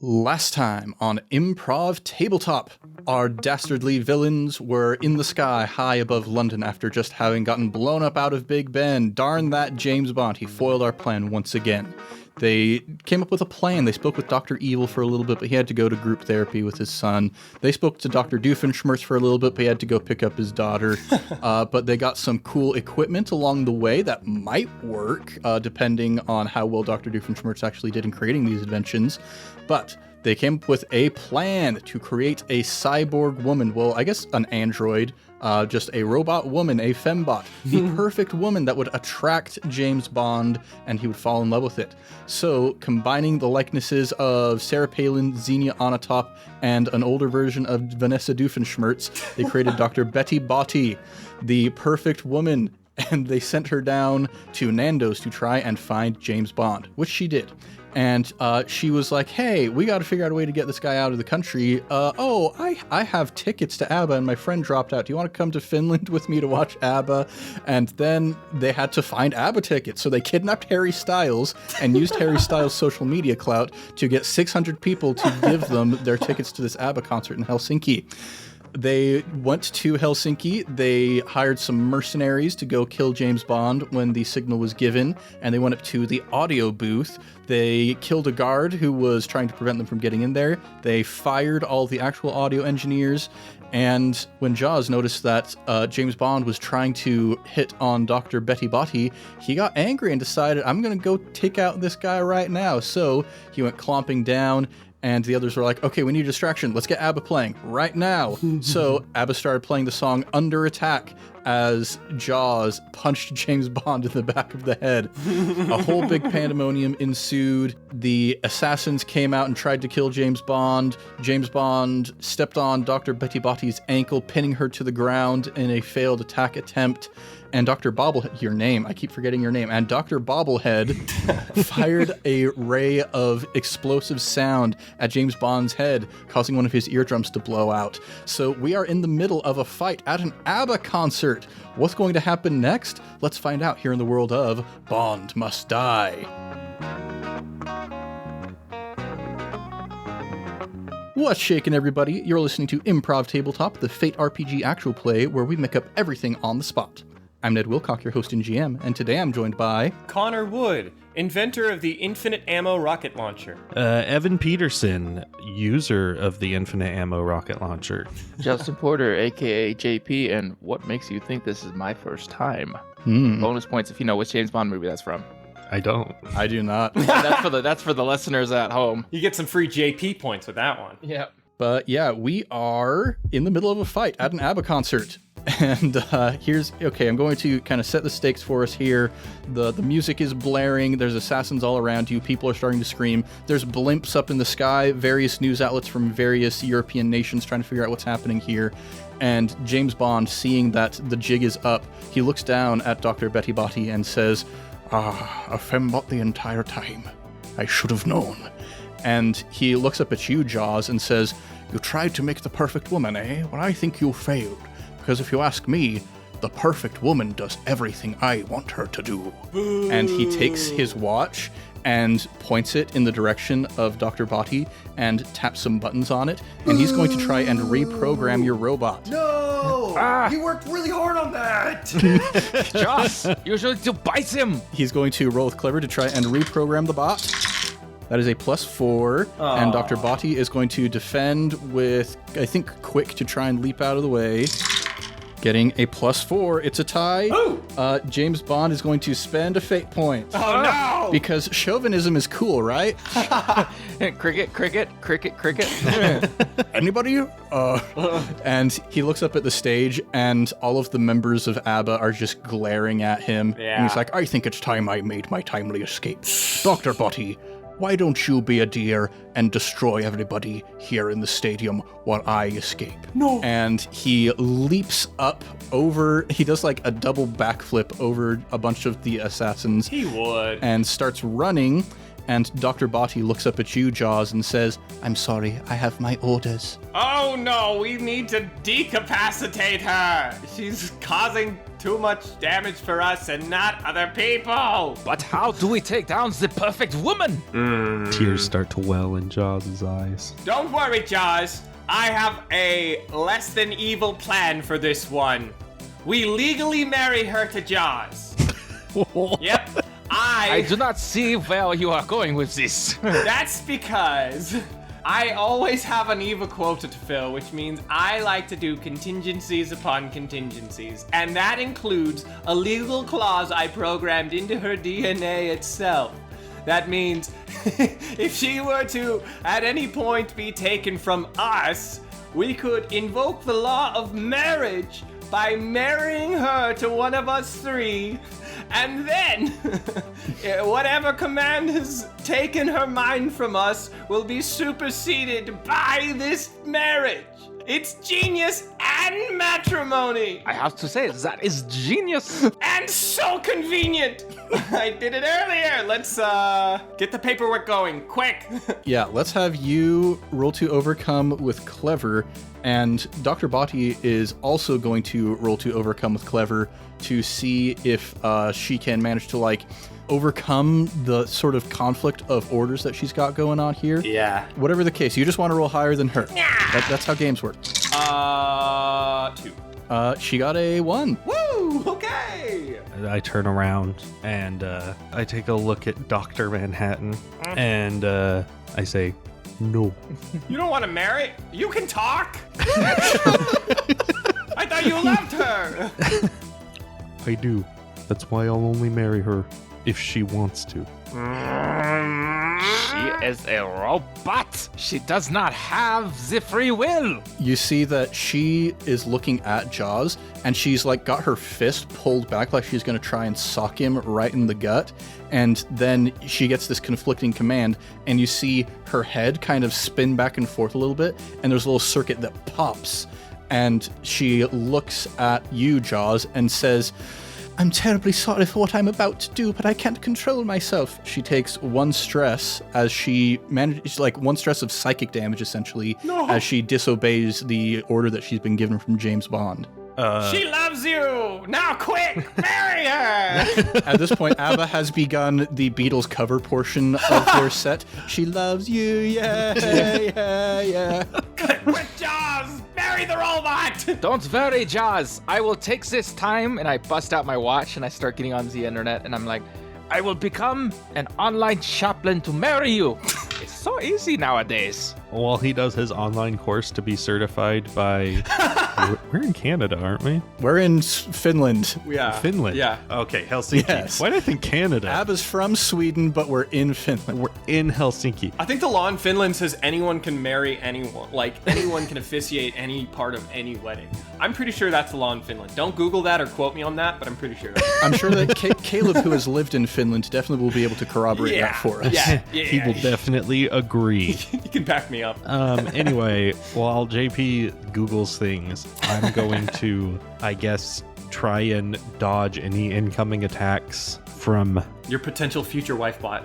Last time on Improv Tabletop, our dastardly villains were in the sky high above London after just having gotten blown up out of Big Ben. Darn that James Bond, he foiled our plan once again. They came up with a plan. They spoke with Dr. Evil for a little bit, but he had to go to group therapy with his son. They spoke to Dr. Doofenshmirtz for a little bit, but he had to go pick up his daughter. But they got some cool equipment along the way that might work, depending on how well Dr. Doofenshmirtz actually did in creating these inventions. But they came up with a plan to create a cyborg woman. Well, I guess an android, just a robot woman, a fembot. The perfect woman that would attract James Bond, and he would fall in love with it. So, combining the likenesses of Sarah Palin, Xenia Onatopp, and an older version of Vanessa Doofenshmirtz, they created Dr. Betty Botti, the perfect woman. And they sent her down to Nando's to try and find James Bond, which she did. And she was like, hey, we got to figure out a way to get this guy out of the country. I have tickets to ABBA and my friend dropped out. Do you want to come to Finland with me to watch ABBA? And then they had to find ABBA tickets. So they kidnapped Harry Styles and used Harry Styles' social media clout to get 600 people to give them their tickets to this ABBA concert in Helsinki. They went to Helsinki, they hired some mercenaries to go kill James Bond when the signal was given, and they went up to the audio booth. They killed a guard who was trying to prevent them from getting in there. They fired all the actual audio engineers, and when Jaws noticed that James Bond was trying to hit on Dr. Betty Botti, he got angry and decided, I'm going to go take out this guy right now. So he went clomping down, and the others were like, okay, we need a distraction. Let's get ABBA playing right now. So ABBA started playing the song Under Attack as Jaws punched James Bond in the back of the head. A whole big pandemonium ensued. The assassins came out and tried to kill James Bond. James Bond stepped on Dr. Betty Botti's ankle, pinning her to the ground in a failed attack attempt. And Dr. Bobblehead, your name, I keep forgetting your name, and Dr. Bobblehead fired a ray of explosive sound at James Bond's head, causing one of his eardrums to blow out. So we are in the middle of a fight at an ABBA concert. What's going to happen next? Let's find out here in the world of Bond Must Die. What's shaking, everybody? You're listening to Improv Tabletop, the Fate RPG actual play where we make up everything on the spot. I'm Ned Wilcock, your host and GM, and today I'm joined by... Connor Wood, inventor of the Infinite Ammo Rocket Launcher. Evan Peterson, user of the Infinite Ammo Rocket Launcher. Justin Porter, a.k.a. JP, and what makes you think this is my first time? Bonus points if you know which James Bond movie that's from. I don't. I do not. That's for the listeners at home. You get some free JP points with that one. Yeah. But yeah, we are in the middle of a fight at an ABBA concert. And I'm going to kind of set the stakes for us here. The music is blaring, there's assassins all around you, people are starting to scream, there's blimps up in the sky, various news outlets from various European nations trying to figure out what's happening here. And James Bond, seeing that the jig is up, he looks down at Dr. Betty Botti and says, a fembot the entire time. I should have known. And he looks up at you, Jaws, and says, you tried to make the perfect woman, eh? Well, I think you failed. Because if you ask me, the perfect woman does everything I want her to do. Boo. And he takes his watch and points it in the direction of Dr. Botti and taps some buttons on it. And he's going to try and reprogram your robot. No! He worked really hard on that! Joss, usually to bite him! He's going to roll with Clever to try and reprogram the bot. That is a +4, and Dr. Botti is going to defend with, I think, Quick to try and leap out of the way. Getting a +4. It's a tie. James Bond is going to spend a fate point. Oh, no! Because chauvinism is cool, right? Cricket. Anybody? And he looks up at the stage, and all of the members of ABBA are just glaring at him. Yeah. And he's like, I think it's time I made my timely escape. Dr. Botti, why don't you be a dear and destroy everybody here in the stadium while I escape? No. And he leaps up over, he does like a double backflip over a bunch of the assassins. He would. And starts running. And Dr. Botti looks up at you, Jaws, and says, I'm sorry, I have my orders. Oh no, we need to decapacitate her. She's causing too much damage for us and not other people. But how do we take down the perfect woman? Tears start to well in Jaws' eyes. Don't worry, Jaws. I have a less than evil plan for this one. We legally marry her to Jaws. Yep. I do not see where you are going with this. That's because I always have an evil quota to fill, which means I like to do contingencies upon contingencies. And that includes a legal clause I programmed into her DNA itself. That means if she were to at any point be taken from us, we could invoke the law of marriage by marrying her to one of us three, and then whatever command has taken her mind from us will be superseded by this marriage. It's genius and matrimony. I have to say, that is genius. And so convenient. I did it earlier. Let's get the paperwork going, quick. Yeah, let's have you roll to overcome with clever, and Dr. Botti is also going to roll to overcome with clever to see if she can manage to, like, overcome the sort of conflict of orders that she's got going on here. Yeah. Whatever the case, you just want to roll higher than her. That's how games work. 2. She got a 1. Woo! Okay. I turn around and I take a look at Dr. Manhattan and I say, no. You don't want to marry? You can talk. I thought you loved her. I do. That's why I'll only marry her if she wants to. She is a robot. She does not have the free will. You see that she is looking at Jaws, and she's like got her fist pulled back like she's going to try and sock him right in the gut. And then she gets this conflicting command, and you see her head kind of spin back and forth a little bit, and there's a little circuit that pops. And she looks at you, Jaws, and says, I'm terribly sorry for what I'm about to do, but I can't control myself. She takes 1 stress as she manages, like 1 stress of psychic damage, essentially, as she disobeys the order that she's been given from James Bond. She loves you! Now quick, marry her! At this point, ABBA has begun the Beatles cover portion of their set. She loves you, yeah, yeah, yeah. Quit, Jaws! Marry the robot! Don't worry, Jaws. I will take this time, and I bust out my watch and I start getting on the internet, and I'm like, I will become an online chaplain to marry you. It's so easy nowadays. Well, he does his online course to be certified by... We're in Canada, aren't we? We're in Finland. Yeah. Finland. Yeah. Okay, Helsinki. Yes. Why did I think Canada? ABBA's from Sweden, but we're in Finland. We're in Helsinki. I think the law in Finland says anyone can marry anyone. Like, anyone can officiate any part of any wedding. I'm pretty sure that's the law in Finland. Don't Google that or quote me on that, but I'm pretty sure that's I'm sure that Caleb, who has lived in Finland, definitely will be able to corroborate that for us. Yeah. He will definitely agree. You can back me up. Anyway, while JP Googles things, I'm going to, I guess, try and dodge any incoming attacks from Your potential future wife bot.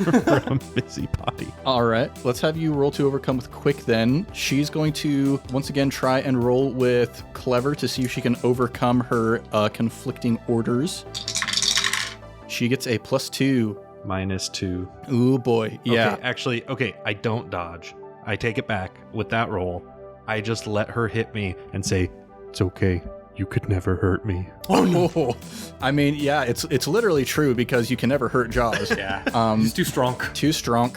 from Busybody. All right, let's have you roll to overcome with quick then. She's going to once again try and roll with clever to see if she can overcome her conflicting orders. She gets a +2. -2. Ooh boy, yeah. Okay, actually, I don't dodge. I take it back with that roll. I just let her hit me and say, it's okay. You could never hurt me. Oh no! I mean, yeah, it's literally true because you can never hurt Jaws. Yeah. He's too strong. Too strong.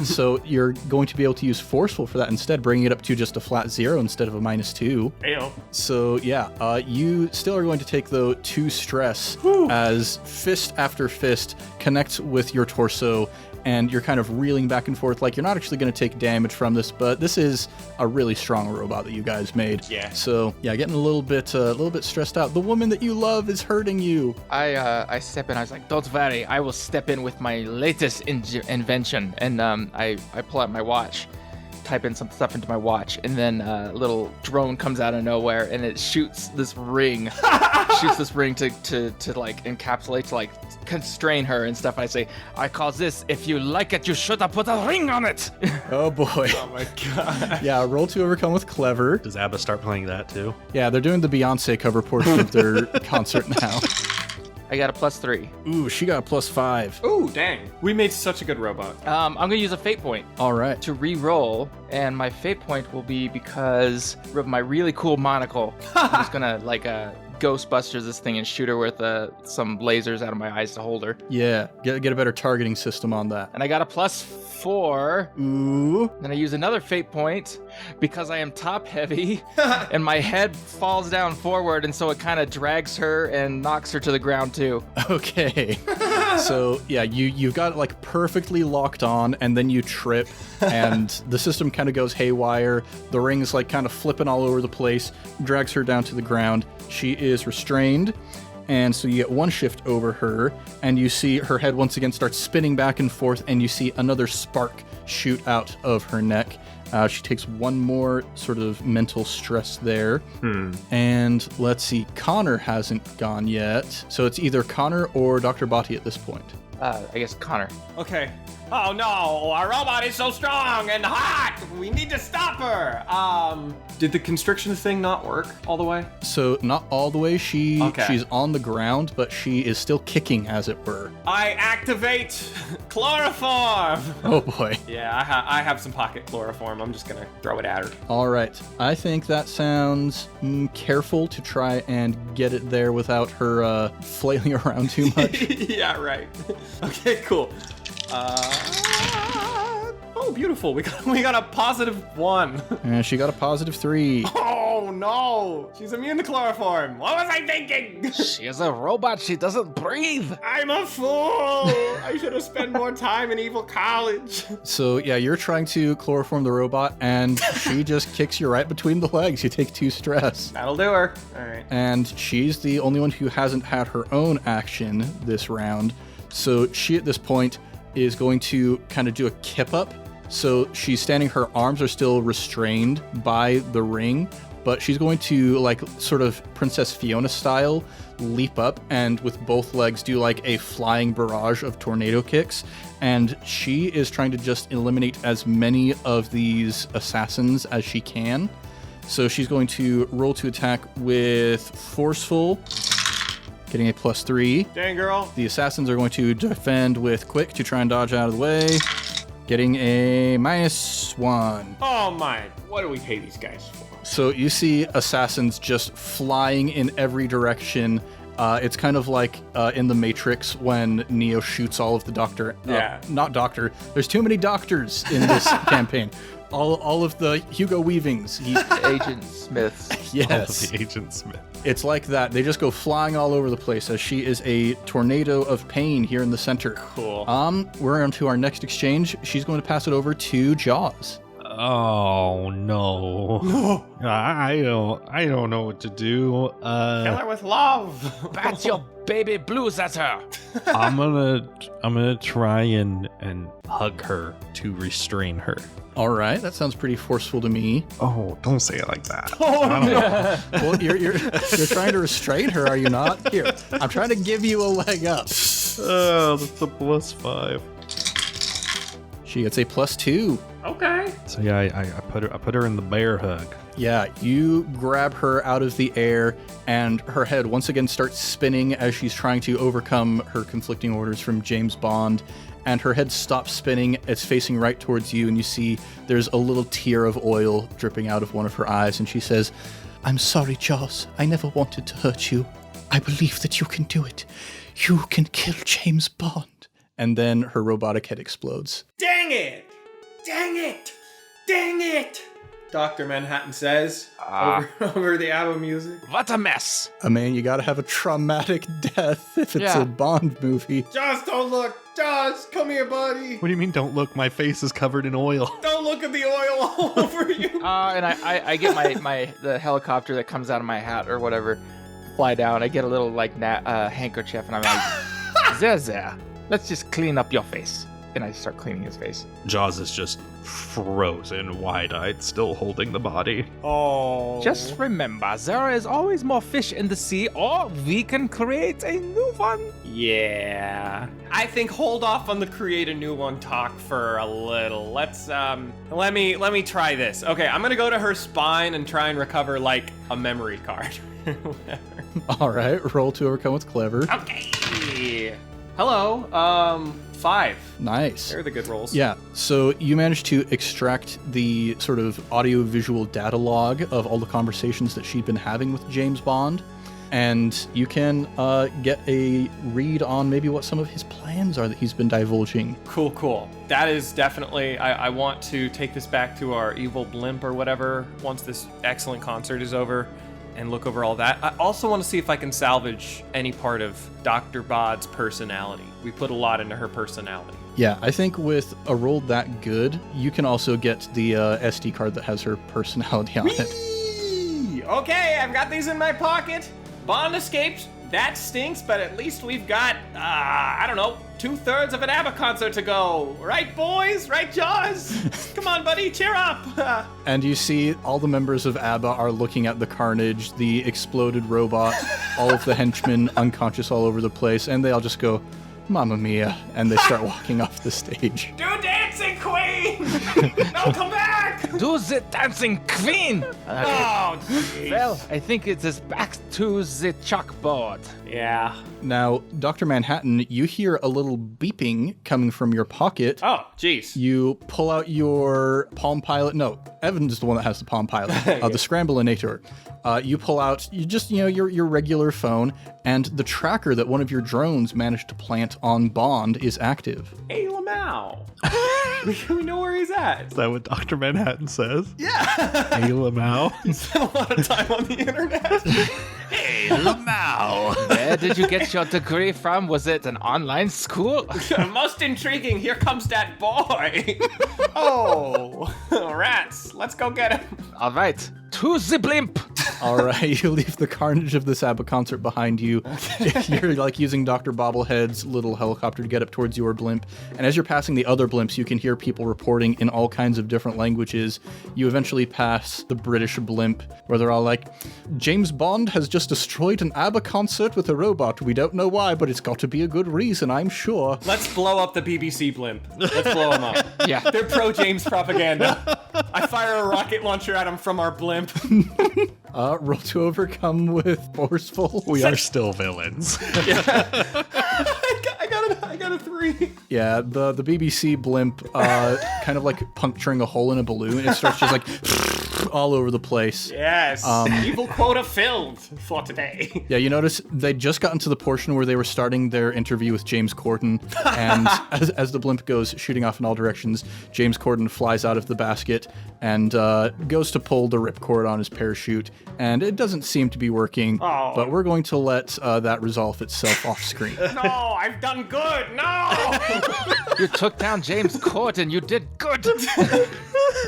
So you're going to be able to use forceful for that instead, bringing it up to just a flat 0 instead of a -2. Ayo. So yeah, you still are going to take though 2 stress as fist after fist connects with your torso, and you're kind of reeling back and forth like you're not actually going to take damage from this, but this is a really strong robot that you guys made. Yeah. So yeah, getting a little bit stressed out. The woman that you love is hurting you. I step in. I was like, don't worry. I will step in with my latest invention. And I pull out my watch. type in some stuff into my watch, and then a little drone comes out of nowhere, and it shoots this ring, to like encapsulate, to like constrain her and stuff. I say, I call this, if you like it, you should have put a ring on it. Oh boy. Oh my god. Yeah, roll to overcome with clever. Does ABBA start playing that too? Yeah, they're doing the Beyonce cover portion of their concert now. I got a +3. Ooh, she got a +5. Ooh, dang. We made such a good robot. I'm gonna use a fate point All right. to re-roll, and my fate point will be because of my really cool monocle. I'm just gonna like Ghostbusters this thing and shoot her with some lasers out of my eyes to hold her. Yeah, get a better targeting system on that. And I got a +4. Ooh. Then I use another fate point because I am top heavy and my head falls down forward, and so it kind of drags her and knocks her to the ground too. Okay. So yeah, you got it like perfectly locked on, and then you trip, and the system kind of goes haywire. The ring's like kind of flipping all over the place, drags her down to the ground. She is restrained, and so you get one shift over her, and you see her head once again starts spinning back and forth, and you see another spark shoot out of her neck. She takes one more sort of mental stress there. And let's see, Connor hasn't gone yet. So it's either Connor or Dr. Botti at this point. I guess Connor. Okay. Oh no, our robot is so strong and hot! We need to stop her! Did the constriction thing not work all the way? So not all the way. She's on the ground, but she is still kicking, as it were. I activate chloroform! Oh boy. Yeah, I have some pocket chloroform. I'm just gonna throw it at her. All right. I think that sounds careful to try and get it there without her flailing around too much. Yeah, right. Okay, cool. Oh, beautiful. We got a +1. And she got a +3. Oh no! She's immune to chloroform. What was I thinking? She is a robot. She doesn't breathe. I'm a fool. I should have spent more time in evil college. So yeah, you're trying to chloroform the robot, and she just kicks you right between the legs. You take 2 stress. That'll do her. All right. And she's the only one who hasn't had her own action this round. So she, at this point, is going to kind of do a kip up. So she's standing, her arms are still restrained by the ring, but she's going to, like, sort of Princess Fiona style, leap up and with both legs do like a flying barrage of tornado kicks. And she is trying to just eliminate as many of these assassins as she can. So she's going to roll to attack with Forceful, getting a +3. Dang, girl. The assassins are going to defend with Quick to try and dodge out of the way, getting a -1. Oh my, what do we pay these guys for? So you see assassins just flying in every direction. It's kind of like in The Matrix when Neo shoots all of the doctor. Yeah. Not doctor. There's too many doctors in this campaign. All of the Hugo Weavings. Agent Smiths. Yes. All of the Agent Smith. It's like that. They just go flying all over the place as she is a tornado of pain here in the center. Cool. We're on to our next exchange. She's going to pass it over to Jaws. Oh no. No. I don't know what to do. Kill her with love. Bat your baby blues at her. I'm gonna try and hug her to restrain her. All right, that sounds pretty forceful to me. Oh, don't say it like that. Well, you're trying to restrain her, are you not? Here, I'm trying to give you a leg up. Oh, that's a +5. She gets a +2. Okay. So yeah, I put her in the bear hug. Yeah, you grab her out of the air, and her head once again starts spinning as she's trying to overcome her conflicting orders from James Bond. And her head stops spinning. It's facing right towards you, and you see there's a little tear of oil dripping out of one of her eyes. And she says, "I'm sorry, Jaws. I never wanted to hurt you. I believe that you can do it. You can kill James Bond." And then her robotic head explodes. Dang it! Dang it! Dang it! Dr. Manhattan says over the ABBA music. What a mess. I mean, you gotta have a traumatic death if it's a Bond movie. Jaws, don't look! Jaws, come here, buddy! What do you mean, don't look? My face is covered in oil. Don't look at the oil all over you! And I get the helicopter that comes out of my hat or whatever, fly down. I get a little like handkerchief, and I'm like, there. Let's just clean up your face. and I start cleaning his face. Jaws is just frozen, wide-eyed, still holding the body. Oh. Just remember, there is always more fish in the sea, or we can create a new one. Yeah. I think hold off on the create a new one talk for a little. Let's let me try this. Okay, I'm gonna go to her spine and try and recover like a memory card. All right, roll to overcome with clever. Okay. Hello. 5. Nice. They're the good rolls. Yeah, so you managed to extract the sort of audio-visual data log of all the conversations that she'd been having with James Bond, and you can get a read on maybe what some of his plans are that he's been divulging. Cool. That is definitely, I want to take this back to our evil blimp or whatever once this excellent concert is over and look over all that. I also want to see if I can salvage any part of Dr. Bod's personality. We put a lot into her personality. Yeah, I think with a roll that good, you can also get the SD card that has her personality on it. Whee! Okay, I've got these in my pocket. Bond escaped. That stinks, but at least we've got, I don't know, 2/3 of an ABBA concert to go. Right, boys? Right, Jaws? Come on, buddy, cheer up. And you see all the members of ABBA are looking at the carnage, the exploded robot, all of the henchmen unconscious all over the place, and they all just go, Mamma Mia, and they start walking off the stage. Do dancing, queen! No, come back! Do the dancing queen! Oh, jeez. Well, I think it is back to the chalkboard. Yeah. Now, Dr. Manhattan, you hear a little beeping coming from your pocket. Oh, jeez. You pull out your Palm Pilot. No, Evan's is the one that has the Palm Pilot, the Scramblinator. You pull out your regular phone, and the tracker that one of your drones managed to plant on Bond is active. Hey, Lamau. We know where he's at. Is that what Dr. Manhattan says? Yeah. Hey, Lamau. Spent a lot of time on the internet. Hey, Lamau. Where did you get your degree from? Was it an online school? Most intriguing. Here comes that boy. Oh, rats. Let's go get him. All right, to the blimp. All right, you leave the carnage of this ABBA concert behind you. You're like using Dr. Bobblehead's little helicopter to get up towards your blimp. And as you're passing the other blimps, you can hear people reporting in all kinds of different languages. You eventually pass the British blimp, where they're all like, James Bond has just destroyed an ABBA concert with a robot. We don't know why, but it's got to be a good reason, I'm sure. Let's blow up the BBC blimp. Let's blow them up. Yeah. They're pro-James propaganda. I fire a rocket launcher at them from our blimp. Roll to overcome with forceful. We are still villains. I got a 3. Yeah, the BBC blimp kind of like puncturing a hole in a balloon. It starts just like all over the place. Yes. Evil quota filled for today. Yeah, you notice they'd just gotten to the portion where they were starting their interview with James Corden, and as the blimp goes shooting off in all directions, James Corden flies out of the basket and goes to pull the ripcord on his parachute, and it doesn't seem to be working, but we're going to let that resolve itself off screen. No, I've done good. No. You took down James Corden. You did good.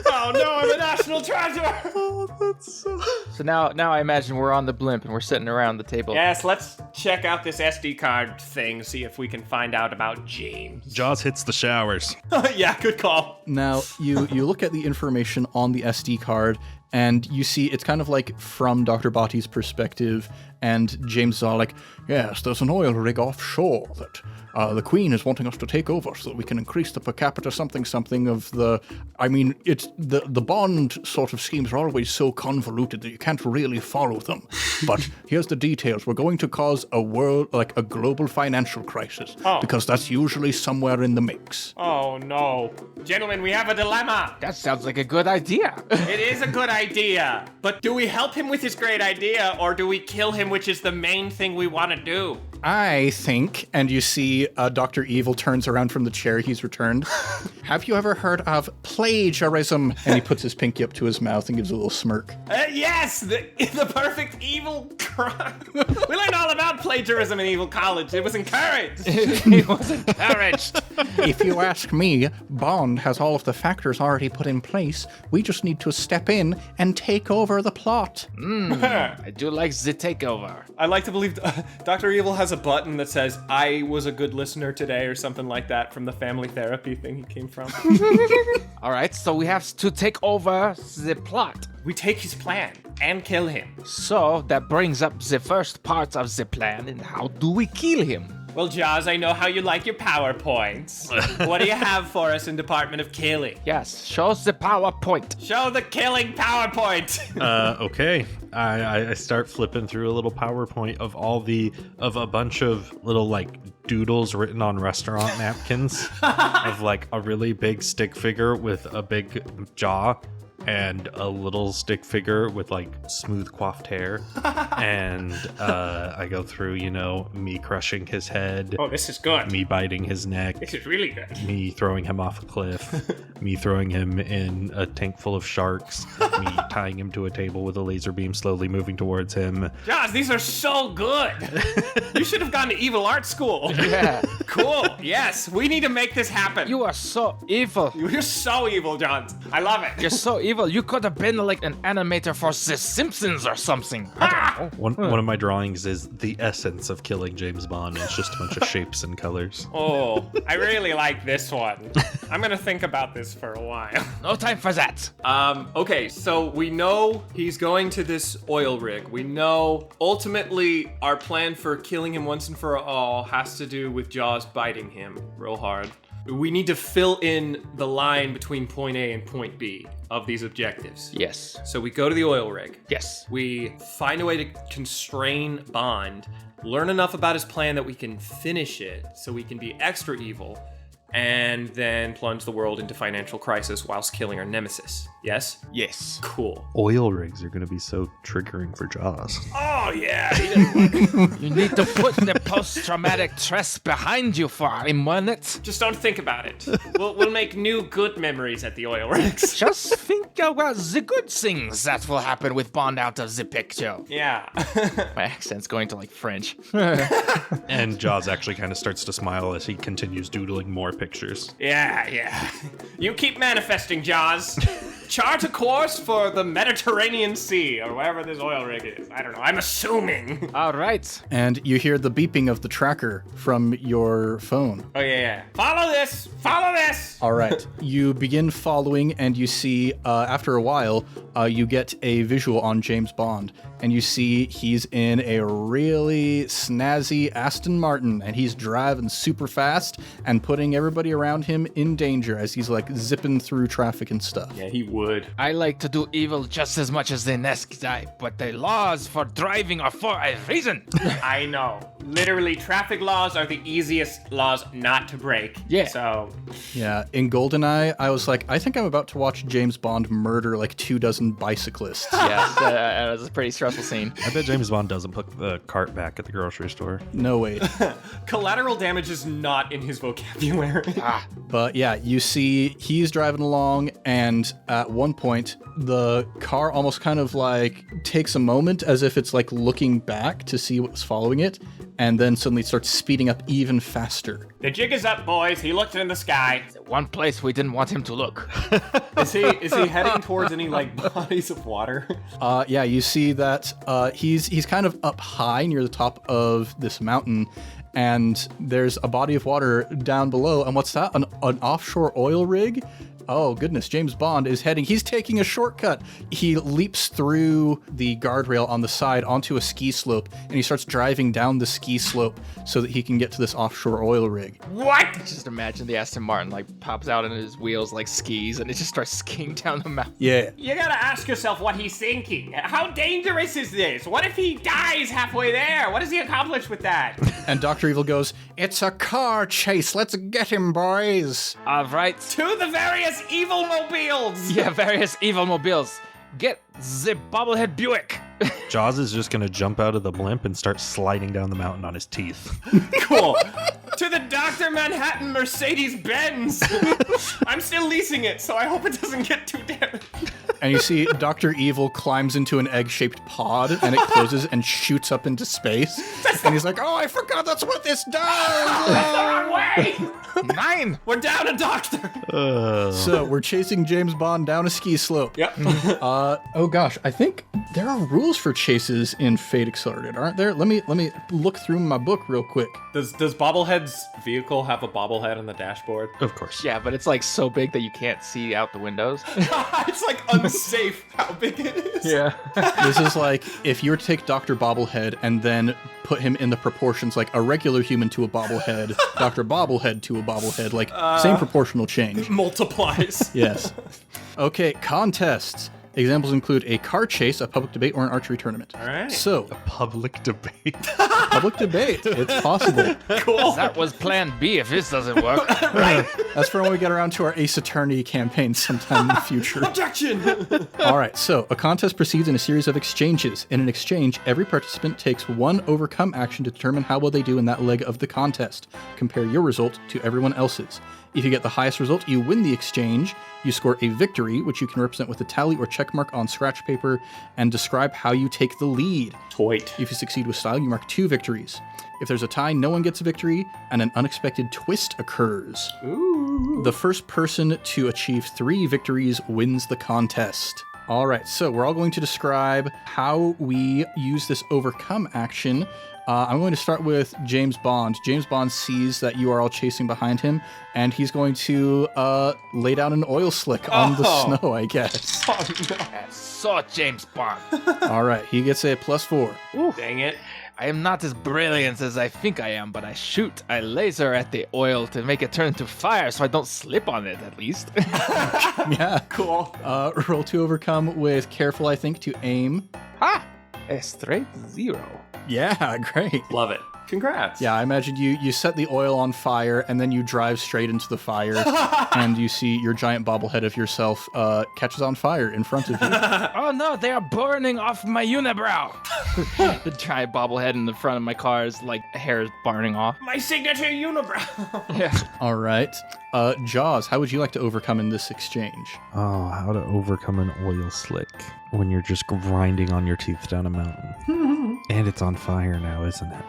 Oh no, I'm a national treasure. So now I imagine we're on the blimp and we're sitting around the table. Yes, let's check out this SD card thing, see if we can find out about James. Jaws hits the showers. Yeah, good call. Now, you look at the information on the SD card, and you see it's kind of like from Dr. Botti's perspective, and James is all like, yes, there's an oil rig offshore that the Queen is wanting us to take over so that we can increase the per capita something of the... I mean, it's the Bond sort of schemes are always so convoluted that you can't really follow them. But here's the details. We're going to cause a global financial crisis, because that's usually somewhere in the mix. Oh no. Gentlemen, we have a dilemma. That sounds like a good idea. It is a good idea. But do we help him with his great idea, or do we kill him, which is the main thing we want to do? I think, and you see Dr. Evil turns around from the chair he's returned. Have you ever heard of plagiarism? And he puts his pinky up to his mouth and gives a little smirk. Yes, the perfect evil crime. We learned all about plagiarism in Evil College. It was encouraged. He was encouraged. If you ask me, Bond has all of the factors already put in place. We just need to step in and take over the plot. I do like the takeover. I like to believe Dr. Evil has a button that says, I was a good listener today, or something like that from the family therapy thing he came from. All right, so we have to take over the plot. We take his plan and kill him. So that brings up the first part of the plan, and how do we kill him? Well, Jaws, I know how you like your PowerPoints. What do you have for us in Department of Killing? Yes, show the PowerPoint. Show the killing PowerPoint. Okay. I start flipping through a little PowerPoint of a bunch of little like doodles written on restaurant napkins of like a really big stick figure with a big jaw and a little stick figure with like smooth coiffed hair. And I go through, me crushing his head. Oh, this is good. Me biting his neck. This is really good. Me throwing him off a cliff. Me throwing him in a tank full of sharks. Me tying him to a table with a laser beam slowly moving towards him. Jaws, these are so good. You should have gone to evil art school. Yeah. Cool. Yes, we need to make this happen. You are so evil. You're so evil, John. I love it. You're so evil. You could have been like an animator for The Simpsons or something. I don't know. One of my drawings is the essence of killing James Bond. It's just a bunch of shapes and colors. Oh, I really like this one. I'm gonna think about this for a while. No time for that. Okay, so we know he's going to this oil rig. We know ultimately our plan for killing him once and for all has to do with Jaws biting him real hard. We need to fill in the line between point A and point B of these objectives. Yes. So we go to the oil rig. Yes. We find a way to constrain Bond, learn enough about his plan that we can finish it so we can be extra evil, and then plunge the world into financial crisis whilst killing our nemesis. Yes? Yes. Cool. Oil rigs are going to be so triggering for Jaws. Oh, yeah. You need to put the post-traumatic stress behind you for a minute. Just don't think about it. We'll make new good memories at the oil rigs. Just think about the good things that will happen with Bond out of the picture. Yeah. My accent's going to like French. And Jaws actually kind of starts to smile as he continues doodling more pictures. Yeah. You keep manifesting, Jaws. Chart a course for the Mediterranean Sea, or wherever this oil rig is. I don't know. I'm assuming. All right. And you hear the beeping of the tracker from your phone. Oh, yeah. Follow this. Follow this. All right. You begin following, and you see, after a while, you get a visual on James Bond. And you see he's in a really snazzy Aston Martin, and he's driving super fast and putting everybody around him in danger as he's like zipping through traffic and stuff. Yeah, he would. I like to do evil just as much as the next guy, but the laws for driving are for a reason. I know. Literally, traffic laws are the easiest laws not to break. Yeah. So, Yeah, in GoldenEye, I was like, I think I'm about to watch James Bond murder like 24 bicyclists. Yes, that was a pretty stressful scene. I bet James Bond doesn't put the cart back at the grocery store. No, wait. collateral damage is not in his vocabulary. But yeah, you see he's driving along, and at one point, the car almost kind of like takes a moment as if it's like looking back to see what's following it, and then suddenly starts speeding up even faster. The jig is up, boys. He looked in the sky. One place we didn't want him to look. Is he heading towards any like bodies of water? Yeah, you see that he's kind of up high near the top of this mountain, and there's a body of water down below. And what's that? An offshore oil rig? Oh, goodness. James Bond is he's taking a shortcut. He leaps through the guardrail on the side onto a ski slope, and he starts driving down the ski slope so that he can get to this offshore oil rig. What? Just imagine the Aston Martin like pops out into his wheels like skis, and it just starts skiing down the mountain. Yeah. You gotta ask yourself what he's thinking. How dangerous is this? What if he dies halfway there? What does he accomplish with that? And Dr. Evil goes, "It's a car chase. Let's get him, boys." All right. To the various evil mobiles. Yeah, various evil mobiles. Get the Bobblehead Buick. Jaws is just going to jump out of the blimp and start sliding down the mountain on his teeth. Cool. To the Dr. Manhattan Mercedes-Benz. I'm still leasing it, so I hope it doesn't get too damaged. And you see Dr. Evil climbs into an egg-shaped pod, and it closes and shoots up into space. And he's like, oh, I forgot that's what this does! Way! 9. We're down a doctor. So we're chasing James Bond down a ski slope. Yep. Oh gosh, I think there are rules for chases in Fate Accelerated, aren't there? Let me look through my book real quick. Does Bobblehead's vehicle have a bobblehead on the dashboard? Of course. Yeah, but it's like so big that you can't see out the windows. It's like unsafe how big it is. Yeah. This is like if you were to take Dr. Bobblehead and then put him in the proportions like a regular human to a bobblehead, Dr. Bobblehead to a bobblehead, like same proportional change. Multiplies. Yes. Okay, contests. Examples include a car chase, a public debate, or an archery tournament. All right. So, Public debate. public debate. It's possible. Cool. That was plan B if this doesn't work. That's for when we get around to our Ace Attorney campaign sometime in the future. Objection. All right, so a contest proceeds in a series of exchanges. In an exchange, every participant takes one overcome action to determine how well they do in that leg of the contest. Compare your result to everyone else's. If you get the highest result, you win the exchange. You score a victory, which you can represent with a tally or check mark on scratch paper, and describe how you take the lead. Toit. If you succeed with style, you mark 2 victories. If there's a tie, no one gets a victory, and an unexpected twist occurs. Ooh. The first person to achieve 3 victories wins the contest. All right, so we're all going to describe how we use this overcome action. I'm going to start with James Bond. James Bond sees that you are all chasing behind him, and he's going to lay down an oil slick on the snow, I guess. Oh, no. So, James Bond. All right, he gets a +4. Dang it. I am not as brilliant as I think I am, but I shoot a laser at the oil to make it turn into fire so I don't slip on it, at least. Yeah. Cool. Roll to overcome with careful, I think, to aim. Ha! A straight 0. Yeah, great. Love it. Congrats. Yeah, I imagine you set the oil on fire, and then you drive straight into the fire, and you see your giant bobblehead of yourself catches on fire in front of you. Oh no, they are burning off my unibrow! The giant bobblehead in the front of my car is like hair is burning off. My signature unibrow. Yeah. All right. Jaws, how would you like to overcome in this exchange? Oh, how to overcome an oil slick when you're just grinding on your teeth down a mountain. And it's on fire now, isn't it?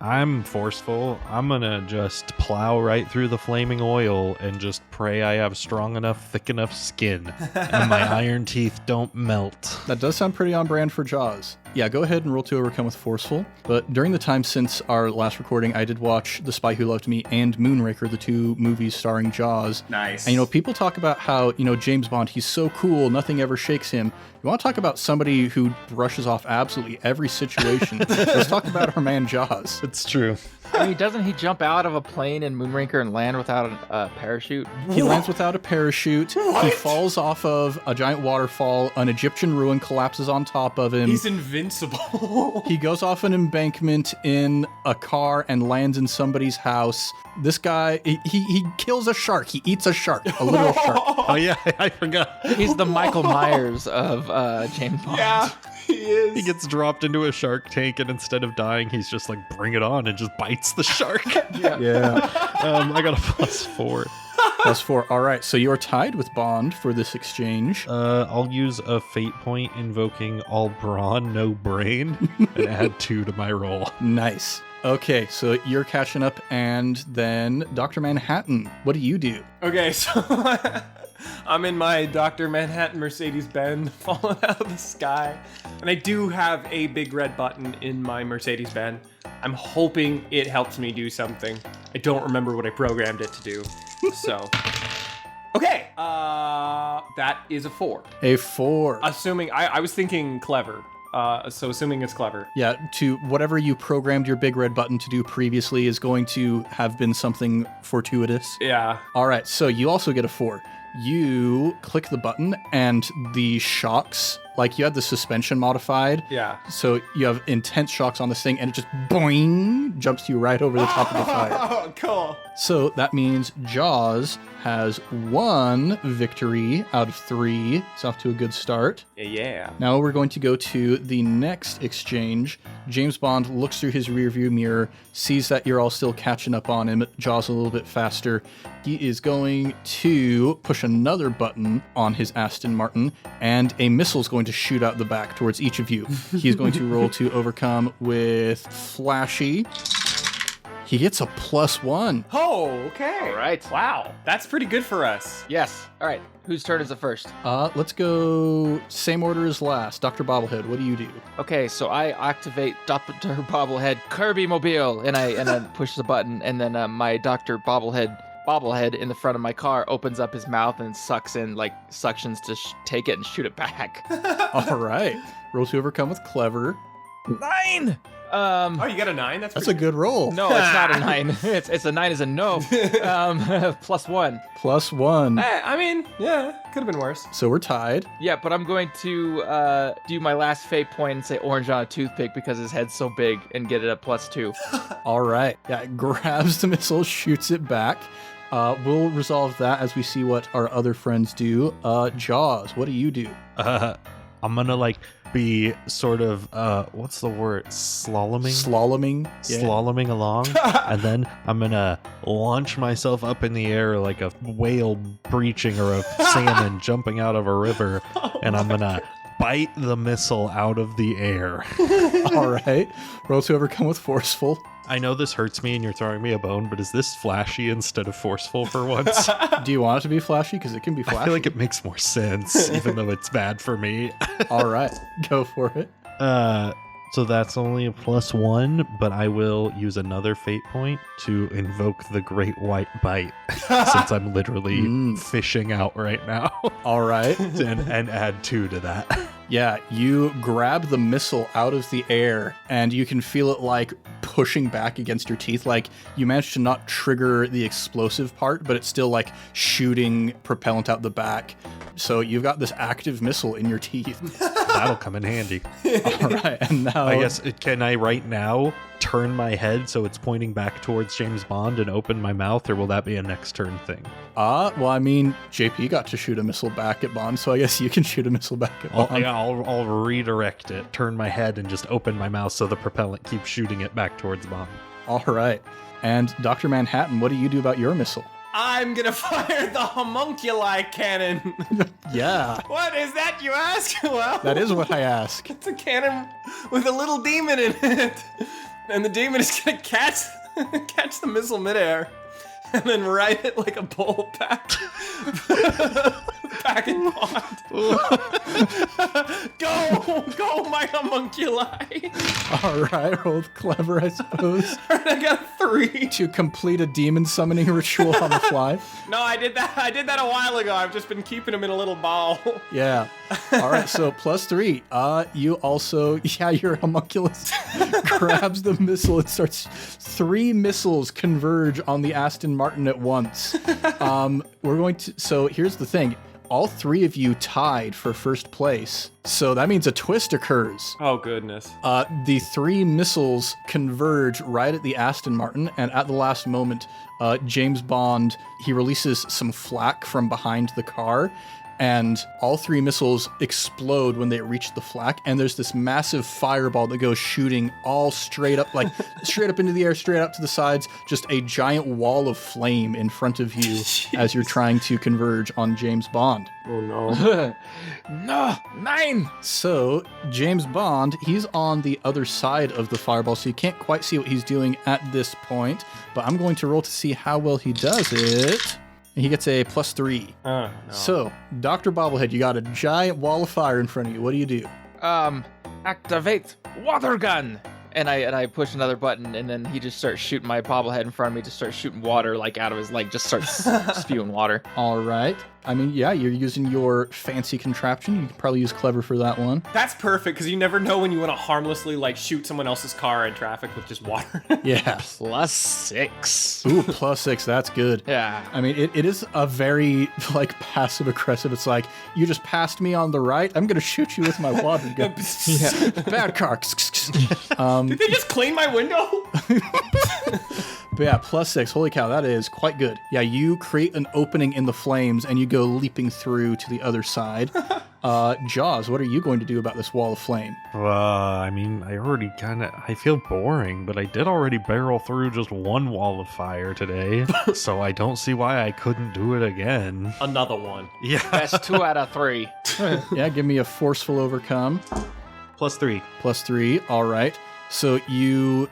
I'm forceful. I'm gonna just plow right through the flaming oil and just pray I have strong enough, thick enough skin and my iron teeth don't melt. That does sound pretty on brand for Jaws. Yeah, go ahead and roll to overcome with forceful. But during the time since our last recording, I did watch The Spy Who Loved Me and Moonraker, the 2 movies starring Jaws. Nice. And, people talk about how, James Bond, he's so cool, nothing ever shakes him. You want to talk about somebody who brushes off absolutely every situation? Let's talk about our man Jaws. It's true. I mean, doesn't he jump out of a plane in Moonraker and land without a parachute? He lands without a parachute. What? He falls off of a giant waterfall. An Egyptian ruin collapses on top of him. He's invincible. He goes off an embankment in a car and lands in somebody's house. This guy, he kills a shark. He eats a shark, a literal shark. Oh yeah, I forgot. He's the Michael Myers of James Bond. Yeah, he is. He gets dropped into a shark tank, and instead of dying, he's just like, bring it on, and just bites the shark. Yeah. I got a +4. +4. All right, so you are tied with Bond for this exchange. I'll use a fate point invoking all brawn, no brain, and add 2 to my roll. Nice. Okay, so you're catching up, and then Dr. Manhattan, what do you do? Okay, so I'm in my Dr. Manhattan Mercedes-Benz falling out of the sky. And I do have a big red button in my Mercedes-Benz. I'm hoping it helps me do something. I don't remember what I programmed it to do. So, okay, that is a 4. A 4. Assuming, I was thinking clever. So assuming it's clever. Yeah, to whatever you programmed your big red button to do previously is going to have been something fortuitous. Yeah. All right, so you also get a 4. You click the button and the shocks like you had the suspension modified. Yeah. So you have intense shocks on this thing, and it just boing jumps you right over the top of the fire. Oh, cool. So that means Jaws has 1 victory out of 3. It's off to a good start. Yeah. Now we're going to go to the next exchange. James Bond looks through his rearview mirror, sees that you're all still catching up on him, Jaws a little bit faster. He is going to push another button on his Aston Martin, and a missile is going to shoot out the back towards each of you. He's going to roll to overcome with Flashy. He gets a +1. Oh, okay. All right. Wow. That's pretty good for us. Yes. All right. Whose turn is it first? Let's go same order as last. Dr. Bobblehead, what do you do? Okay, so I activate Dr. Bobblehead Kirby Mobile, and I push the button, and then my Dr. Bobblehead in the front of my car opens up his mouth and suctions to take it and shoot it back. All right. Roll to overcome with clever. 9. Oh, you got a 9? That's a good roll. No, it's not a 9. It's a 9 is a no. +1. +1. I mean, yeah, could have been worse. So we're tied. Yeah, but I'm going to do my last fate point and say orange on a toothpick because his head's so big and get it a +2. All right. Yeah, it grabs the missile, shoots it back. We'll resolve that as we see what our other friends do. Jaws, what do you do? I'm gonna be sort of what's the word? Slaloming? Yeah. Slaloming along. And then I'm gonna launch myself up in the air like a whale breaching or a salmon jumping out of a river. And I'm gonna bite the missile out of the air. All right. Roll to overcome with forceful. I know this hurts me and you're throwing me a bone, but is this flashy instead of forceful for once? Do you want it to be flashy? Because it can be flashy. I feel like it makes more sense, even though it's bad for me. All right. Go for it. So that's only a +1, but I will use another fate point to invoke the Great White Bite, since I'm literally fishing out right now. All right. and add 2 to that. Yeah, you grab the missile out of the air, and you can feel it pushing back against your teeth. You managed to not trigger the explosive part, but it's still shooting propellant out the back. So you've got this active missile in your teeth. That'll come in handy. All right, and now I guess, can I right now turn my head so it's pointing back towards James Bond and open my mouth, or will that be a next turn thing? Well, I mean, JP got to shoot a missile back at Bond, so I guess you can shoot a missile back at Bond. I'll redirect it, turn my head, and just open my mouth so the propellant keeps shooting it back towards Bond. All right. And Dr. Manhattan, what do you do about your missile? I'm gonna fire the homunculi cannon. Yeah. What is that, you ask? Well, That is what I ask. it's a cannon with a little demon in it. And the demon is gonna catch the missile midair and then ride it like a bull back in Bond. Go, my homunculi. All right, roll with clever, I suppose. I got a 3. To complete a demon summoning ritual on the fly. No, I did that a while ago. I've just been keeping him in a little ball. Yeah. All right, so +3. You also, your homunculus grabs the missile and starts. 3 missiles converge on the Aston Martin at once. So here's the thing. All 3 of you tied for first place. So that means a twist occurs. Oh, goodness. The 3 missiles converge right at the Aston Martin, and at the last moment, James Bond, he releases some flak from behind the car, and all 3 missiles explode when they reach the flak, and there's this massive fireball that goes shooting all straight up, straight up into the air, straight up to the sides, just a giant wall of flame in front of you as you're trying to converge on James Bond. Oh, no. No, 9. So, James Bond, he's on the other side of the fireball, so you can't quite see what he's doing at this point, but I'm going to roll to see how well he does it. He gets a +3. Oh, no. So, Dr. Bobblehead, you got a giant wall of fire in front of you. What do you do? Activate water gun. And I push another button, and then he just starts shooting my bobblehead in front of me, just starts shooting water out of his leg, just starts spewing water. All right. I mean, yeah, you're using your fancy contraption. You can probably use clever for that one. That's perfect, because you never know when you want to harmlessly, like, shoot someone else's car in traffic with just water. Yeah. +6. Ooh, +6. That's good. Yeah. I mean, it is a very, like, passive-aggressive. It's like, you just passed me on the right. I'm going to shoot you with my water gun. Yeah. Bad car. Did they just clean my window? But yeah, +6. Holy cow, that is quite good. Yeah, you create an opening in the flames and you go leaping through to the other side. Jaws, what are you going to do about this wall of flame? I mean, I feel boring, but I did already barrel through just one wall of fire today, so I don't see why I couldn't do it again. Another one. Yeah. That's 2 out of 3. Yeah, give me a forceful overcome. +3. +3, all right. So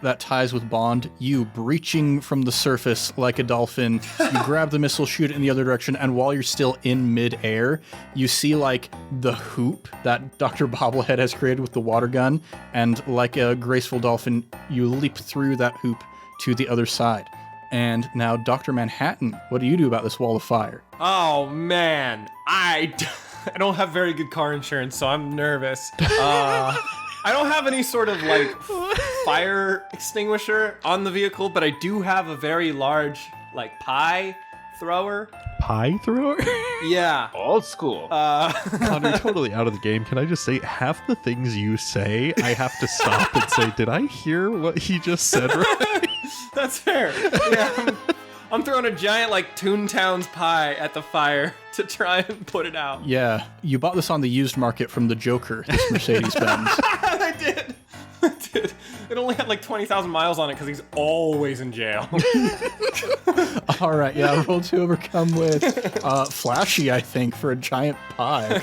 that ties with Bond, you breaching from the surface like a dolphin, you grab the missile, shoot it in the other direction, and while you're still in midair, you see like the hoop that Dr. Bobblehead has created with the water gun, and like a graceful dolphin, you leap through that hoop to the other side. And now, Dr. Manhattan, what do you do about this wall of fire? Oh, man. I don't have very good car insurance, so I'm nervous. I don't have any sort of, like, fire extinguisher on the vehicle, but I do have a very large, like, pie thrower. Pie thrower? Yeah. Old school. Connor, totally out of the game. Can I just say, half the things you say, I have to stop and say, did I hear what he just said right? That's fair. Yeah, I'm throwing a giant, like, Toontown's pie at the fire to try and put it out. Yeah, you bought this on the used market from the Joker, this Mercedes-Benz. I did. It only had like 20,000 miles on it because he's always in jail. All right, yeah, roll to overcome with flashy, I think, for a giant pie.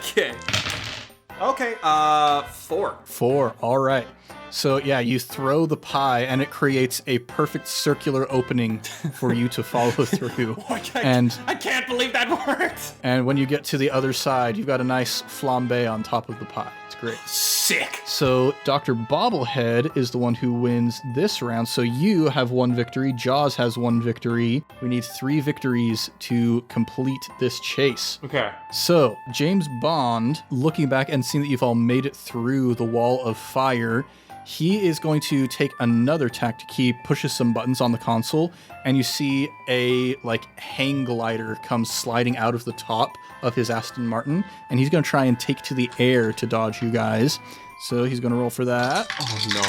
Okay, 4. 4, all right. So yeah, you throw the pie and it creates a perfect circular opening for you to follow through. I can't believe that worked. And when you get to the other side, you've got a nice flambe on top of the pie. It's great. Sick. So Dr. Bobblehead is the one who wins this round. So you have 1 victory. Jaws has 1 victory. We need 3 victories to complete this chase. Okay. So James Bond, looking back and seeing that you've all made it through the wall of fire, he is going to take another tactic. He pushes some buttons on the console, and you see a hang glider come sliding out of the top of his Aston Martin, and he's going to try and take to the air to dodge you guys. So he's going to roll for that. Oh no.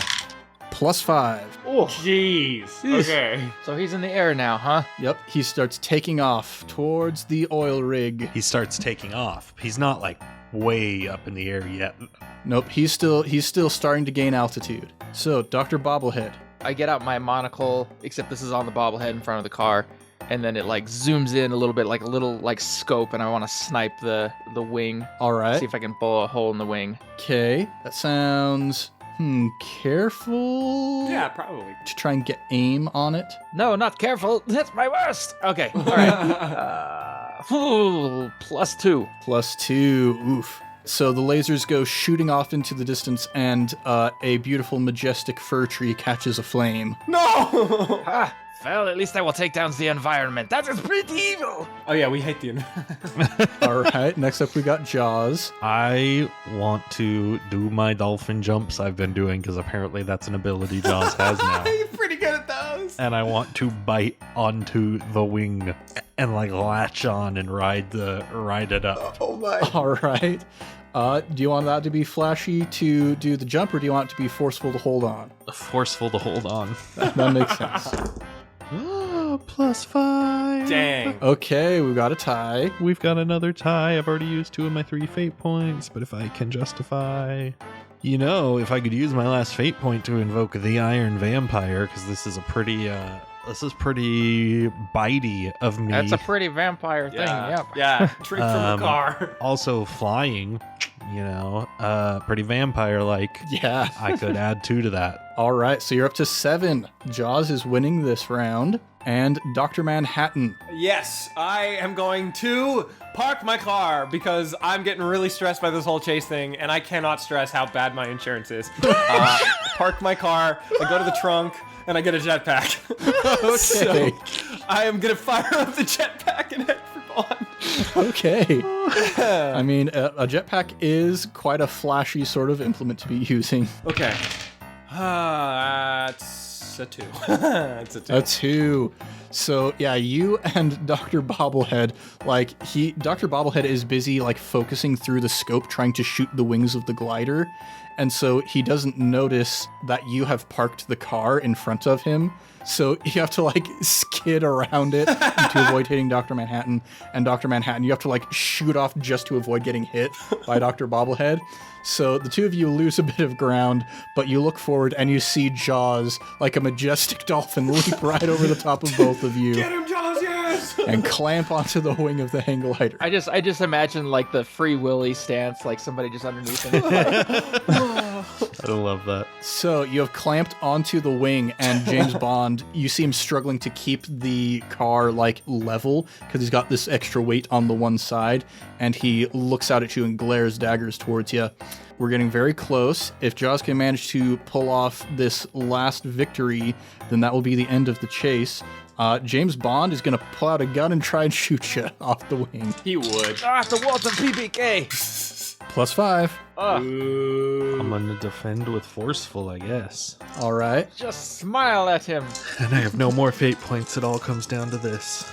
+5. Oh, jeez. Okay. So he's in the air now, huh? Yep, he starts taking off towards the oil rig. He starts taking off. He's not like way up in the air yet. Nope, he's still starting to gain altitude. So, Dr. Bobblehead. I get out my monocle, except this is on the bobblehead in front of the car, and then it zooms in a little bit, like a little scope, and I want to snipe the wing. All right. See if I can blow a hole in the wing. Okay, that sounds careful. Yeah, probably. To try and get aim on it. No, not careful. That's my worst. Okay, all right. +2. +2. Oof. So the lasers go shooting off into the distance, and a beautiful, majestic fir tree catches aflame. No! Well, at least I will take down the environment. That is pretty evil. Oh yeah, we hate the environment. All right, next up we got Jaws. I want to do my dolphin jumps I've been doing, because apparently that's an ability Jaws has now. You're pretty good at those. And I want to bite onto the wing and latch on and ride it up. Oh my. All right. Do you want that to be flashy to do the jump, or do you want it to be forceful to hold on? Forceful to hold on. That makes sense. +5. Dang. Okay, we've got a tie. We've got another tie. I've already used 2 of my 3 fate points, but if I can justify... if I could use my last fate point to invoke the Iron Vampire, because this is pretty bitey of me. That's a pretty vampire thing, yep. Yeah, drink from a car. Also flying, pretty vampire-like. Yeah. I could add 2 to that. All right, so you're up to 7. Jaws is winning this round. And Dr. Manhattan. Yes, I am going to park my car because I'm getting really stressed by this whole chase thing, and I cannot stress how bad my insurance is. Park my car, I go to the trunk, and I get a jetpack. Okay. So I am going to fire up the jetpack and head for Bond. Okay. I mean, a jetpack is quite a flashy sort of implement to be using. Okay. That's a 2. It's a 2. A 2. So yeah, you and Dr. Bobblehead, Dr. Bobblehead is busy focusing through the scope trying to shoot the wings of the glider. And so he doesn't notice that you have parked the car in front of him. So you have to skid around it to avoid hitting Dr. Manhattan. And Dr. Manhattan, you have to shoot off just to avoid getting hit by Dr. Bobblehead. So the two of you lose a bit of ground, but you look forward and you see Jaws, like a majestic dolphin, leap right over the top of both of you. Get him, Jaws, yes! And clamp onto the wing of the hang glider. I just imagine the Free Willy stance, somebody just underneath him. I love that. So you have clamped onto the wing, and James Bond, you see him struggling to keep the car level because he's got this extra weight on the one side, and he looks out at you and glares daggers towards you. We're getting very close. If Jaws can manage to pull off this last victory, then that will be the end of the chase. James Bond is going to pull out a gun and try and shoot you off the wing. He would. The Walter PBK! +5. I'm gonna defend with forceful, I guess. All right. Just smile at him. And I have no more fate points. It all comes down to this.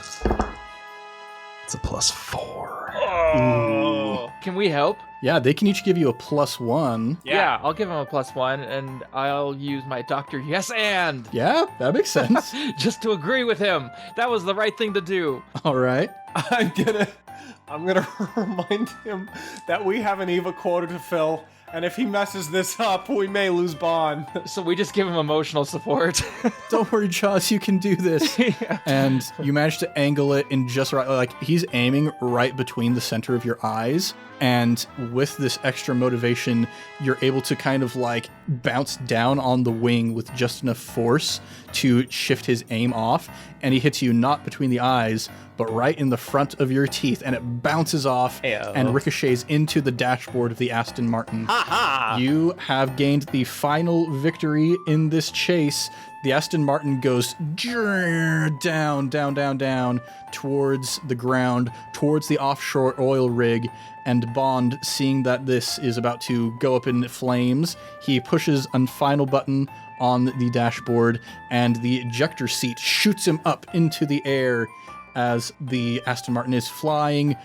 It's a +4. Oh. Can we help? Yeah, they can each give you a +1. Yeah, I'll give him a +1, and I'll use my Dr. Yes and Yeah, that makes sense. just to agree with him. That was the right thing to do. All right. I'm gonna remind him that we have an Eva quota to fill, and if he messes this up, we may lose Bond. So we just give him emotional support. Don't worry, Jaws, you can do this. Yeah. And you manage to angle it in just right, he's aiming right between the center of your eyes. And with this extra motivation, you're able to kind of bounce down on the wing with just enough force to shift his aim off. And he hits you not between the eyes, but right in the front of your teeth. And it bounces off and ricochets into the dashboard of the Aston Martin. You have gained the final victory in this chase. The Aston Martin goes down, down, down, down towards the ground, towards the offshore oil rig. And Bond, seeing that this is about to go up in flames, he pushes a final button on the dashboard, and the ejector seat shoots him up into the air as the Aston Martin is flying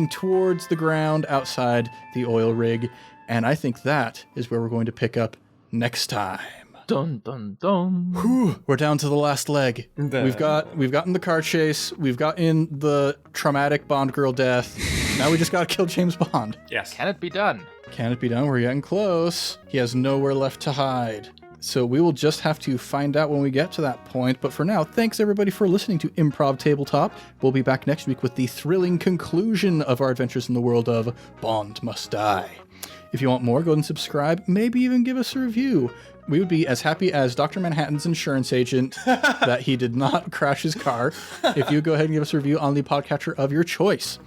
towards the ground outside the oil rig. And I think that is where we're going to pick up next time. Dun dun dun. Whew, we're down to the last leg. We've gotten the car chase. We've gotten the traumatic Bond girl death. Now we just gotta kill James Bond. Yes. Can it be done? Can it be done? We're getting close. He has nowhere left to hide. So we will just have to find out when we get to that point. But for now, thanks everybody for listening to Improv Tabletop. We'll be back next week with the thrilling conclusion of our adventures in the world of Bond Must Die. If you want more, go ahead and subscribe. Maybe even give us a review. We would be as happy as Dr. Manhattan's insurance agent that he did not crash his car if you go ahead and give us a review on the podcatcher of your choice.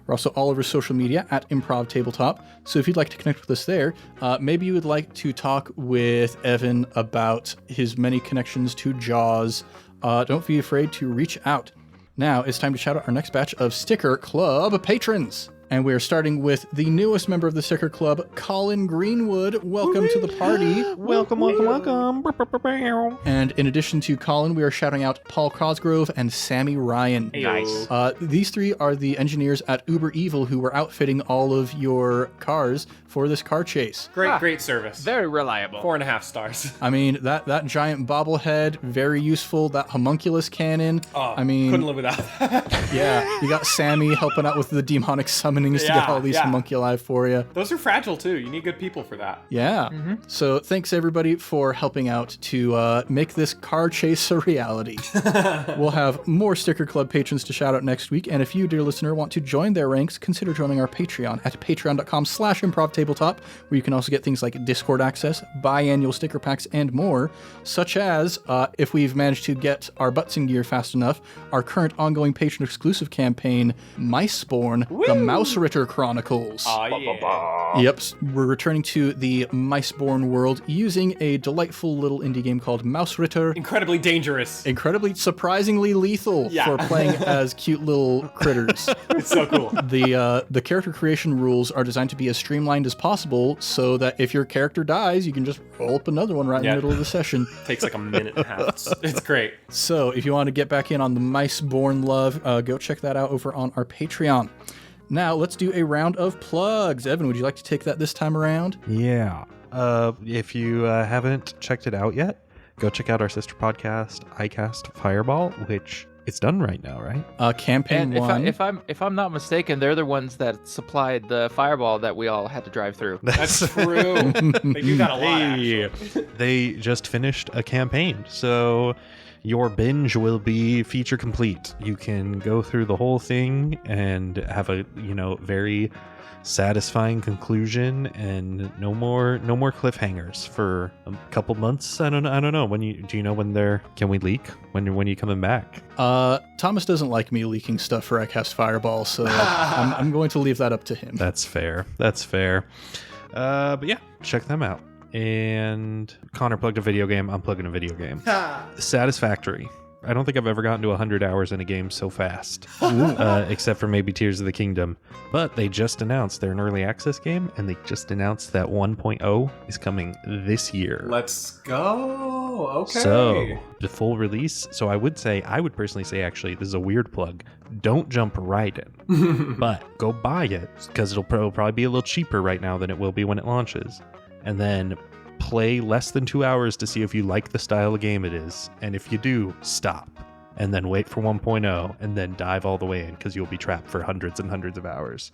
We're also all over social media at Improv Tabletop. So if you'd like to connect with us there, maybe you would like to talk with Evan about his many connections to Jaws. Don't be afraid to reach out. Now it's time to shout out our next batch of Sticker Club patrons. And we are starting with the newest member of the Sticker Club, Colin Greenwood. Welcome to the party. Welcome, welcome, welcome. And in addition to Colin, we are shouting out Paul Cosgrove and Sammy Ryan. Nice. These three are the engineers at Uber Evil who were outfitting all of your cars for this car chase. Great service. Very reliable. 4.5 stars. I mean, that giant bobblehead, very useful. That homunculus cannon. Oh, I mean, couldn't live without that. Yeah, you got Sammy helping out with the demonic summonings to get all these homunculi for you. Those are fragile too. You need good people for that. Yeah. So thanks everybody for helping out to make this car chase a reality. We'll have more Sticker Club patrons to shout out next week. And if you, dear listener, want to join their ranks, consider joining our Patreon at patreon.com/improvtabletop, where you can also get things like Discord access, biannual sticker packs, and more, such as, if we've managed to get our butts in gear fast enough, our current ongoing patron exclusive campaign, Miceborn, the Mouse Mouseritter Chronicles. Oh, yeah. Yep, we're returning to the Miceborn world using a delightful little indie game called Mouseritter. Incredibly dangerous. Incredibly, surprisingly lethal Yeah. for playing as cute little critters. It's so cool. The character creation rules are designed to be as streamlined as possible so that if your character dies, you can just roll up another one right in the Yeah. middle of the session. Takes like a minute and a half. It's great. So if you want to get back in on the Miceborn love, go check that out over on our Patreon. Now let's do a round of plugs. Evan, would you like to take that this time around? Yeah. If you haven't checked it out yet, go check out our sister podcast, iCast Fireball, which it's done right now, right? Campaign And one. if I'm not mistaken, they're the ones that supplied the fireball that we all had to drive through. That's true. They do that a lot, actually. They just finished a campaign, so your binge will be feature complete. You can go through the whole thing and have a very satisfying conclusion, and no more cliffhangers for a couple months. I don't know. Do you know when they're? Can we leak? When are you coming back? Thomas doesn't like me leaking stuff for iCast Fireball, so I'm going to leave that up to him. That's fair. But yeah, check them out. And Connor plugged a video game. I'm plugging a video game. Satisfactory. I don't think I've ever gotten to 100 hours in a game so fast, except for maybe Tears of the Kingdom. But they just announced they're an early access game, and they just announced that 1.0 is coming this year. Let's go. Okay. So the full release. So I would personally say, actually, this is a weird plug. Don't jump right in, but go buy it because it'll probably be a little cheaper right now than it will be when it launches. And then play less than 2 hours to see if you like the style of game it is. And if you do, stop. And then wait for 1.0 and then dive all the way in because you'll be trapped for hundreds and hundreds of hours.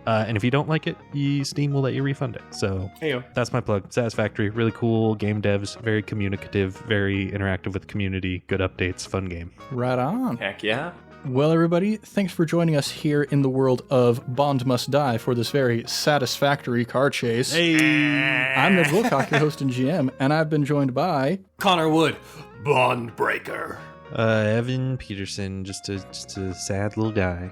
And if you don't like it, Steam will let you refund it. So Heyo. that's my plug. Satisfactory, really cool game devs, very communicative, very interactive with the community, good updates, fun game. Right on. Heck yeah. Well, everybody, thanks for joining us here in the world of Bond Must Die for this very satisfactory car chase. Hey! I'm Ned Wilcock, your host and GM, and I've been joined by... Connor Wood, Bond Breaker. Evan Peterson, just a sad little guy.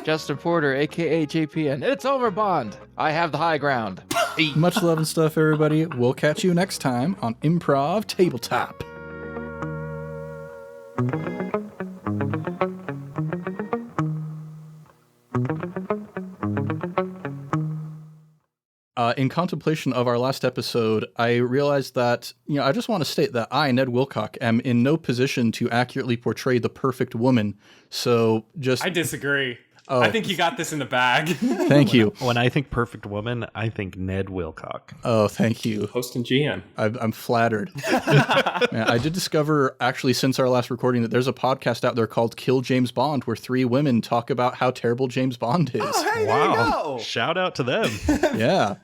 Justin Porter, aka JPN. It's over, Bond. I have the high ground. Much love and stuff, everybody. We'll catch you next time on Improv Tabletop. In contemplation of our last episode, I realized that, I just want to state that I, Ned Wilcock, am in no position to accurately portray the perfect woman. So just... I disagree. Oh. I think you got this in the bag. Thank you. When I think perfect woman, I think Ned Wilcock. Oh, thank you. Host and GM. I'm flattered. Man, I did discover, actually, since our last recording, that there's a podcast out there called Kill James Bond, where 3 women talk about how terrible James Bond is. Oh, hey, Wow. there you go. Shout out to them. Yeah.